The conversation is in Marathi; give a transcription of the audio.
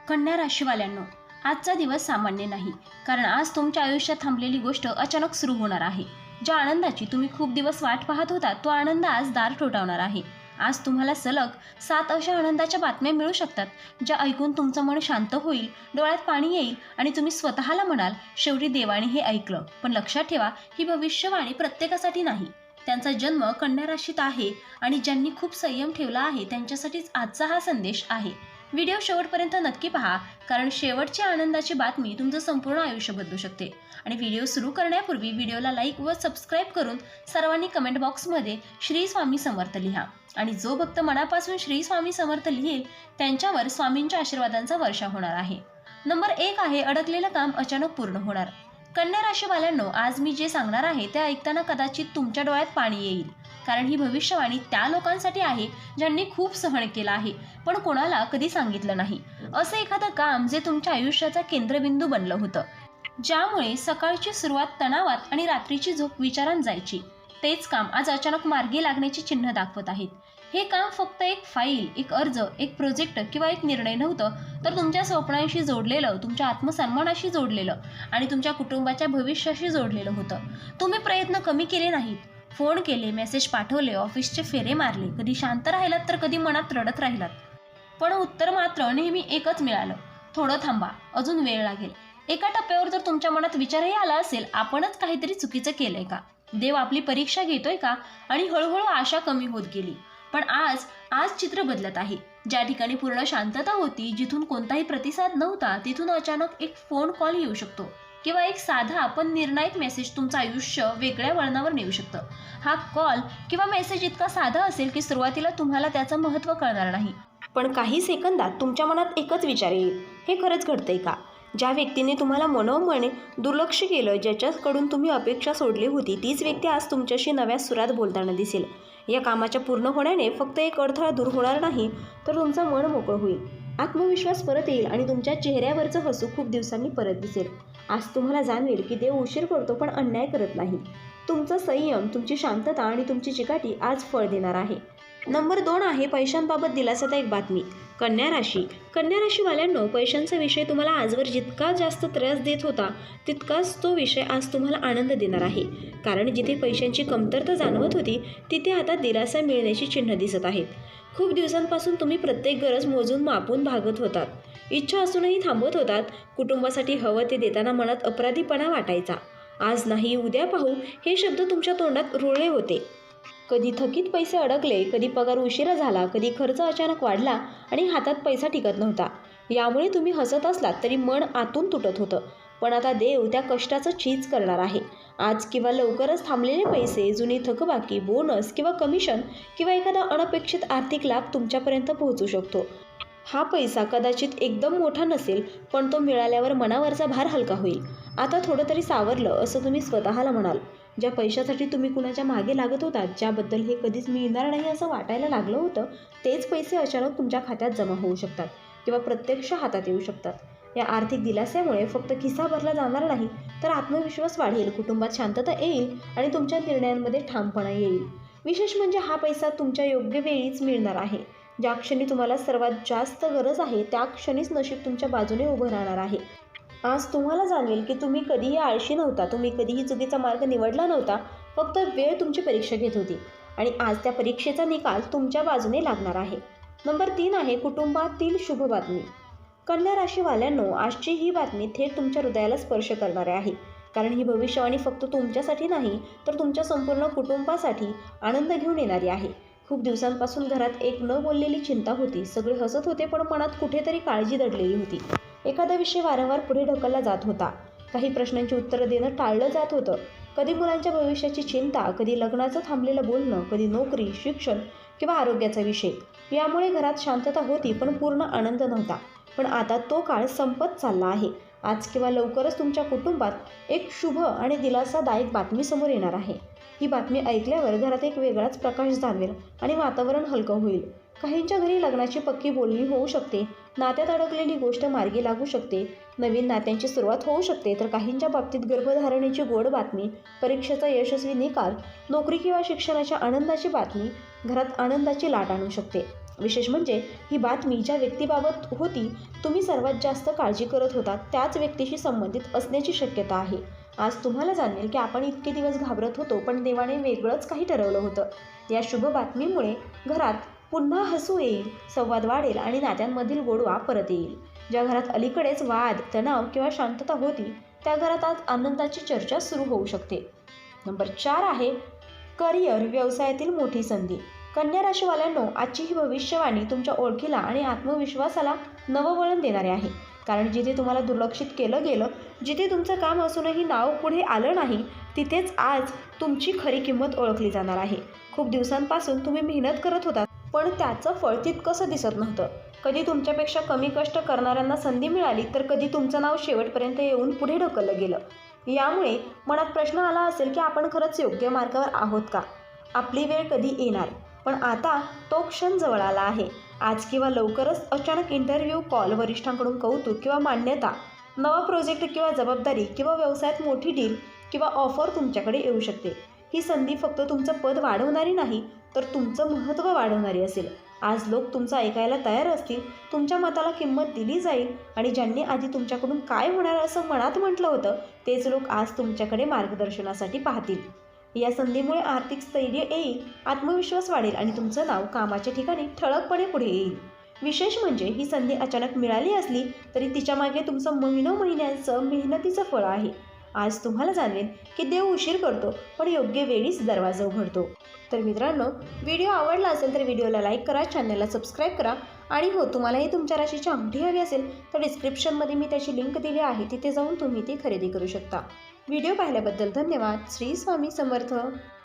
कन्या राशीवाल्यांनो, आजचा दिवस सामान्य नाही, कारण आज तुमच्या आयुष्यात थांबलेली गोष्ट अचानक सुरू होणार आहे. ज्या आनंदाची तुम्ही खूप दिवस वाट पाहत होता, तो आनंद आज दार ठोठावणार आहे. आज तुम्हाला सलग 7 अशा आनंदाच्या बातम्या मिळू शकतात, ज्या ऐकून तुमचं मन शांत होईल, डोळ्यात पाणी येईल आणि तुम्ही स्वतःला म्हणाल, शेवटी देवाने हे ऐकलं. पण लक्षात ठेवा, ही भविष्यवाणी प्रत्येकासाठी नाही. त्यांचा जन्म कन्या राशीत आहे आणि ज्यांनी खूप संयम ठेवला आहे त्यांच्यासाठीच आजचा हा संदेश आहे. व्हिडिओ शेवटपर्यंत नक्की पहा, कारण शेवटची आनंदाची बातमी तुमचं संपूर्ण आयुष्य बदलू शकते. आणि व्हिडिओ सुरू करण्यापूर्वी व्हिडिओला लाईक व सबस्क्राईब करून सर्वांनी कमेंट बॉक्समध्ये श्री स्वामी समर्थ लिहा. आणि जो भक्त मनापासून श्री स्वामी समर्थ लिहेल त्यांच्यावर स्वामींच्या आशीर्वादांचा वर्षा होणार आहे. नंबर 1 आहे, अडकलेलं काम अचानक पूर्ण होणार. कन्या राशीवाल्यांनो, आज मी जे सांगणार आहे ते ऐकताना कदाचित तुमच्या डोळ्यात पाणी येईल, कारण ही भविष्यवाणी त्या लोकांसाठी आहे ज्यांनी खूप सहन केलं आहे पण कोणाला कधी सांगितलं नाही. असं एखादं काम जे तुमच्या आयुष्याचा केंद्रबिंदू बनलं होतं, ज्यामुळे सकाळची सुरुवात तणावात आणि रात्रीची झोप विचारात जायची, तेच काम आज अचानक मार्गी लागण्याची चिन्ह दाखवत आहेत. हे काम फक्त एक फाईल, एक अर्ज, एक प्रोजेक्ट किंवा एक निर्णय नव्हतं, तर तुमच्या स्वप्नांशी जोडलेलं, तुमच्या आत्मसन्मानाशी जोडलेलं आणि तुमच्या कुटुंबाच्या भविष्याशी जोडलेलं होतं. तुम्ही प्रयत्न कमी केले नाहीत, फोन केले, मेसेज पाठवले, ऑफिसचे फेरे मारले, कधी शांत राहिलात तर कधी मनात रडत राहिलात, पण उत्तर मात्र नेहमी एकच मिळालं, थोडं थांबा, अजून वेळ लागेल. एका टप्प्यावर जर तुमच्या मनात विचारही आला असेल, आपणच काहीतरी चुकीचं केलंय का, देव आपली परीक्षा घेतोय का, आणि हळूहळू आशा कमी होत गेली. पण आज चित्र बदलत आहे. ज्या ठिकाणी पूर्ण शांतता होती, जिथून कोणताही प्रतिसाद नव्हता, तिथून अचानक एक फोन कॉल येऊ शकतो किंवा एक साधा पण निर्णायक मेसेज तुमचं आयुष्य वेगळ्या वळणावर नेऊ शकतं. हा कॉल किंवा मेसेज इतका साधा असेल की सुरुवातीला तुम्हाला त्याचं महत्त्व कळणार नाही, पण काही सेकंदात तुमच्या मनात एकच विचार येईल, हे खरंच घडतंय का? ज्या व्यक्तीने तुम्हाला मनोमने दुर्लक्ष केलं, ज्याच्याकडून तुम्ही अपेक्षा सोडली होती, तीच व्यक्ती आज तुमच्याशी नव्या सुरात बोलताना दिसेल. या कामाच्या पूर्ण होण्याने फक्त एक अडथळा दूर होणार नाही, तर तुमचं मन मोकळं होईल, आत्मविश्वास परत येईल आणि तुमच्या चेहऱ्यावरचं हसू खूप दिवसांनी परत दिसेल. आज तुम्हाला जाणवेल की देव उशीर करतो पण अन्याय करत नाही. तुमचा संयम, तुमची शांतता आणि तुमची चिकाटी आज फळ देणार आहे. नंबर 2 आहे, पैशांबाबत दिलासादायक बातमी. कन्या राशीवाल्यांनो, पैशांचा विषय तुम्हाला आजवर जितका जास्त त्रास देत होता, तितकाच तो विषय आज तुम्हाला आनंद देणार आहे. कारण जिथे पैशांची कमतरता जाणवत होती, तिथे आता दिलासा मिळण्याची चिन्ह दिसत आहेत. खूप दिवसांपासून तुम्ही प्रत्येक गरज मोजून मापून भागत होतात, इच्छा असूनही थांबत होतात. कुटुंबासाठी हवं ते देताना मनात अपराधीपणा वाटायचा. आज नाही, उद्या पाहू, हे शब्द तुमच्या तोंडात रुळले होते. कधी थकीत पैसे अडकले, कधी पगार उशिरा झाला, कधी खर्च अचानक वाढला आणि हातात पैसा टिकत नव्हता. यामुळे तुम्ही हसत असलात तरी मन आतून तुटत होतं. पण आता देव त्या कष्टाचं चीज करणार आहे. आज किंवा लवकरच थांबलेले पैसे, जुनी थकबाकी, बोनस किंवा कमिशन किंवा एखादा अनपेक्षित आर्थिक लाभ तुमच्यापर्यंत पोहोचू शकतो. हा पैसा कदाचित एकदम मोठा नसेल, पण तो मिळाल्यावर मनावरचा भार हलका होईल. आता थोडं तरी सावरलं, असं तुम्ही स्वतःला म्हणाल. ज्या पैशासाठी तुम्ही कुणाच्या मागे लागत होतात, ज्याबद्दल हे कधीच मिळणार नाही असं वाटायला लागलं होतं, तेच पैसे अचानक तुमच्या खात्यात जमा होऊ शकतात किंवा प्रत्यक्ष हातात येऊ शकतात. या आर्थिक दिलास्यामुळे फक्त खिसा भरला जाणार नाही, तर आत्मविश्वास वाढेल, कुटुंबात शांतता येईल आणि तुमच्या निर्णयांमध्ये ठामपणा येईल. विशेष म्हणजे हा पैसा तुमच्या योग्य वेळीच मिळणार आहे. ज्या क्षणी तुम्हाला सर्वात जास्त गरज आहे, त्या क्षणीच नशीब तुमच्या बाजूने उभं राहणार आहे. आज तुम्हाला जाणवेल की तुम्ही कधीही आळशी नव्हता, तुम्ही कधीही चुकीचा मार्ग निवडला नव्हता, फक्त वेळ तुमची परीक्षा घेत होती आणि आज त्या परीक्षेचा निकाल तुमच्या बाजूने लागणार आहे. नंबर 3 आहे, कुटुंबातील शुभ बातमी. कन्या राशीवाल्यांनो, आजची ही बातमी थेट तुमच्या हृदयाला स्पर्श करणारी आहे, कारण ही भविष्यवाणी फक्त तुमच्यासाठी नाही, तर तुमच्या संपूर्ण कुटुंबासाठी आनंद घेऊन येणारी आहे. खूप दिवसांपासून घरात एक न बोललेली चिंता होती. सगळे हसत होते, पण मनात कुठेतरी काळजी दडलेली होती. एखादा विषय वारंवार पुढे ढकलला जात होता. काही प्रश्नांची उत्तरं देणं टाळलं जात होतं. कधी मुलांच्या भविष्याची चिंता, कधी लग्नाचं थांबलेलं बोलणं, कधी नोकरी, शिक्षण किंवा आरोग्याचा विषय. यामुळे घरात शांतता होती, पण पूर्ण आनंद नव्हता. पण आता तो काळ संपत चालला आहे. आज किंवा लवकरच तुमच्या कुटुंबात एक शुभ आणि दिलासादायक बातमी समोर येणार आहे. ही बातमी ऐकल्यावर घरात एक वेगळाच प्रकाश जाणवेल आणि वातावरण हलकं होईल. काहींच्या घरी लग्नाची पक्की बोलणी होऊ शकते, नात्यात अडकलेली गोष्ट मार्गी लागू शकते, नवीन नात्यांची सुरुवात होऊ शकते, तर काहींच्या बाबतीत गर्भधारणेची गोड बातमी, परीक्षेचा यशस्वी निकाल, नोकरी किंवा शिक्षणाच्या आनंदाची बातमी घरात आनंदाची लाट आणू शकते. विशेष म्हणजे ही बातमी ज्या व्यक्तीबाबत होती तुम्ही सर्वात जास्त काळजी करत होता त्याच व्यक्तीशी संबंधित असण्याची शक्यता आहे. आज तुम्हाला जाणवेल की आपण इतके दिवस घाबरत होतो पण देवाने वेगळंच काही ठरवलं होतं. या शुभ बातमीमुळे घरात पुन्हा हसू येईल, संवाद वाढेल आणि नात्यांमधील गोडवा परत येईल. ज्या घरात अलीकडेच वाद, तणाव किंवा शांतता होती त्या घरात आज आनंदाची चर्चा सुरू होऊ शकते. नंबर 4 आहे करिअर, व्यवसायातील मोठी संधी. कन्या राशीवाल्यांनो, आजची ही भविष्यवाणी तुमच्या ओळखीला आणि आत्मविश्वासाला नवं वळण देणारे आहे. कारण जिथे तुम्हाला दुर्लक्षित केलं गेलं, जिथे तुमचं काम असूनही नाव पुढे आलं नाही, तिथेच आज तुमची खरी किंमत ओळखली जाणार आहे. खूप दिवसांपासून तुम्ही मेहनत करत होता पण त्याचं फळ तितकंसं दिसत नव्हतं. कधी तुमच्यापेक्षा कमी कष्ट करणाऱ्यांना संधी मिळाली तर कधी तुमचं नाव शेवटपर्यंत येऊन पुढे ढकललं गेलं. यामुळे मनात प्रश्न आला असेल की आपण खरंच योग्य मार्गावर आहोत का, आपली वेळ कधी येणार. पण आता तो क्षण जवळ आला आहे. आज किंवा लवकरच अचानक इंटरव्ह्यू कॉल, वरिष्ठांकडून कौतुक किंवा मान्यता, नवा प्रोजेक्ट किंवा जबाबदारी किंवा व्यवसायात मोठी डील किंवा ऑफर तुमच्याकडे येऊ शकते. ही संधी फक्त तुमचं पद वाढवणारी नाही तर तुमचं महत्त्व वाढवणारी असेल. आज लोक तुमचं ऐकायला तयार असतील, तुमच्या मताला किंमत दिली जाईल आणि ज्यांनी आधी तुमच्याकडून काय होणार असं मनात म्हटलं होतं तेच लोक आज तुमच्याकडे मार्गदर्शनासाठी पाहतील. या संधीमुळे आर्थिक स्थैर्य येईल, आत्मविश्वास वाढेल आणि तुमचं नाव कामाच्या ठिकाणी ठळकपणे पुढे येईल. विशेष म्हणजे ही संधी अचानक मिळाली असली तरी तिच्यामागे तुमचं महिन्यांचं मेहनतीचं फळ आहे. आज तुम्हाला जाणवेल की देव उशीर करतो पण योग्य वेळीच दरवाजा उघडतो. तर मित्रांनो, व्हिडिओ आवडला असेल तर व्हिडिओला लाईक करा, चॅनलला सबस्क्राईब करा आणि हो, तुम्हालाही तुमच्या राशीची अंगठी हवी असेल तर डिस्क्रिप्शनमध्ये मी त्याची लिंक दिली आहे, तिथे जाऊन तुम्ही ती खरेदी करू शकता. व्हिडिओ पाहिल्याबद्दल धन्यवाद. श्री स्वामी समर्थ.